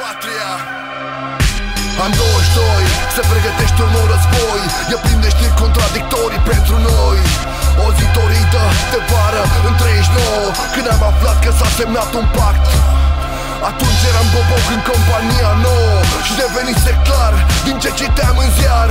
patria. An 22, se pregătește un nou război. E plin de știri contradictorii pentru noi. O zi toridă de vară în 39, când am aflat că s-a semnat un pact. Atunci eram boboc în compania nouă și devenise clar din ce citeam în ziar.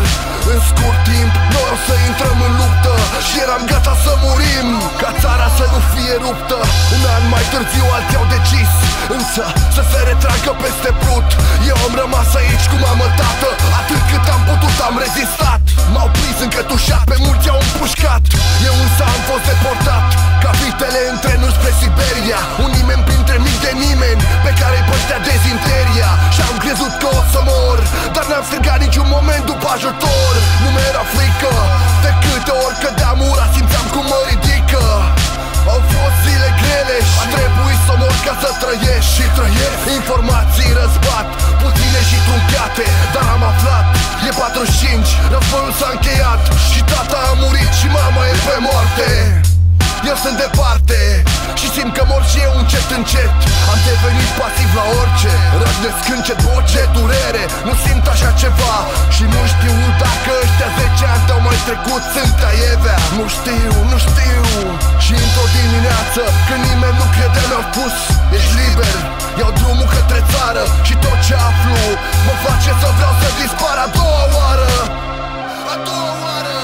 În scurt timp noi o să intrăm în luptă și eram gata să murim, ca țara să nu fie ruptă. Un an mai târziu alții au decis însă să se retragă peste Prut. Eu am rămas aici cu mamă, tată, atât cât am putut am rezistat. M-au prins încătușat, pe mulți au împușcat. Eu însă am fost deportat ca vitele în trenul spre Siberia. Un nimeni printre mii de nimeni pe care-i păștea dezinteria. Și-am crezut că o să mor, dar n-am strigat niciun moment după ajutor. Nu mi-era frică, de câte ori cădeam ura simțeam cum mă ridică. Au fost zile grele și a trebuit să mor ca să trăiești. Și trăiesc, informații răzbat, puține și truncate, dar am aflat, e 45, războiul s-a încheiat și tata a murit și mama e pe moarte. Eu sunt departe și simt că mor și eu încet, încet. Am devenit pasiv la orice, răgnesc încet voce, durere, nu simt așa ceva. Și nu știu dacă ăștia 10 ani te-au mai trecut, sunt aievea. Nu știu, nu știu. Și într-o dimineață, când nimeni nu crede, mi-au spus ești liber, iau drumul către țară. Și tot ce aflu mă face să vreau să dispar a doua oară. A doua oară.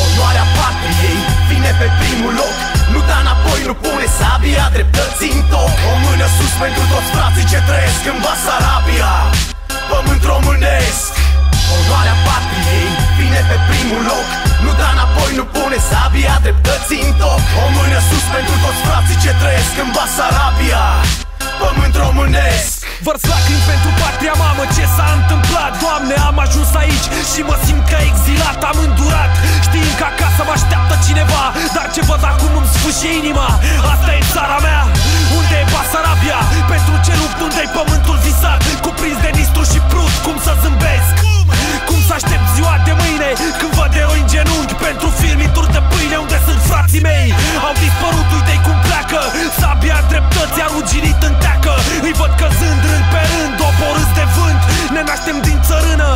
Onoarea patriei vine pe primul loc. Nu da înapoi, nu pune sabia dreptății în toc. O mână sus pentru toți frații ce trăiesc în Basarabia, pământ românesc. Onoarea patriei vine pe primul loc. Nu da înapoi, nu pune sabia dreptății în toc. O mână sus pentru toți frații ce trăiesc în Basarabia, pământ românesc. Vărs lacrimi pentru patria, mamă, ce s-a întâmplat? Doamne, am ajuns aici și mă simt ca exilat. Am îndurat, știind că acasă mă așteaptă cineva, dar ce văd acum îmi sfâșie inima. Asta e țara mea, unde e Basarabia, pentru ce lupt, unde-i pământul visat, cuprins de Nistru și Prut. Cum să zâmbesc, cum să aștept ziua de mâine, când văd eroi în genunchi pentru firmituri de pâine. Unde sunt frații mei? Au dispărut, uite-i cum pleacă. Sabia dreptății a ruginit în teacă. Îi văd căzând rând pe rând, oborâți de vânt. Ne naștem din țărână,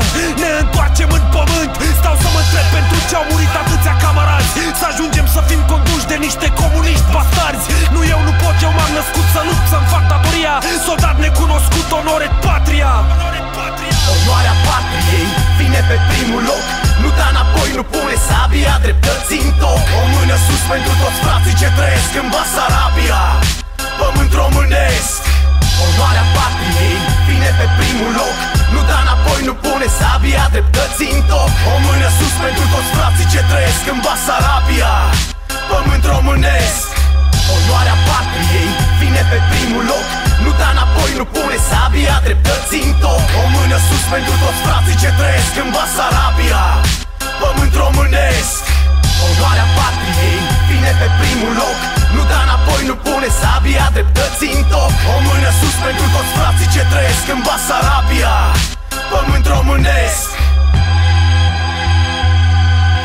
ne întoarcem în pământ. Stau să mă întreb pentru ce au murit atâția camarazi, să ajungem să fim conduși de niște comuniști bastarzi. Nu eu, nu pot, eu m-am născut să lupt, să-mi fac datoria. Soldat necunoscut, onore patria. Onoarea patriei vine pe primul loc. Nu da înapoi, nu pune sabia dreptății în toc. O mână sus pentru toți frații ce trăiesc în Basarabia, pământ românesc. Onoarea patriei vine pe primul loc. Nu da înapoi, nu pune sabia dreptății în toc. O mână sus pentru toți frații ce trăiesc în Basarabia, pământ românesc. Onoarea patriei vine pe primul loc. Nu da înapoi, nu pune sabia dreptății în toc. O mână sus pentru toți frații ce trăiesc în Basarabia, pământ românesc. Onoarea patriei vine pe primul loc. Nu da înapoi, nu pune sabia dreptății în toc. O mână sus pentru toți frații ce trăiesc în Basarabia, pământ românesc.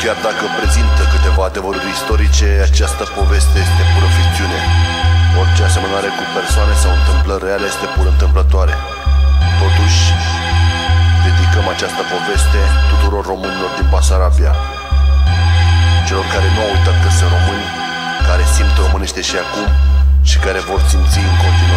Chiar dacă prezintă câteva adevăruri istorice, această poveste este pură ficțiune. Orice asemănare cu persoane sau întâmplări reale este pur întâmplătoare. Totuși, dedicăm această poveste tuturor românilor din Basarabia, celor care nu au uitat că sunt români, care simt românește și acum și care vor simți în continuare.